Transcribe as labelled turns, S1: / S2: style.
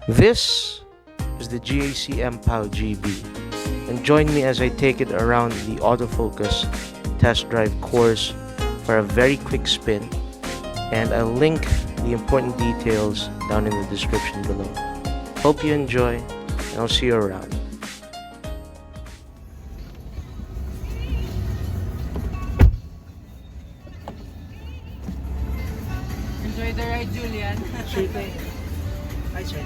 S1: This is the GAC M-PAL GB, and join me as I take it around the autofocus test drive course for a very quick spin, and I'll link the important details down in the description below. Hope you enjoy, and I'll see you around.
S2: Enjoy the ride, Julian.
S1: Sure thing. Hi, sir.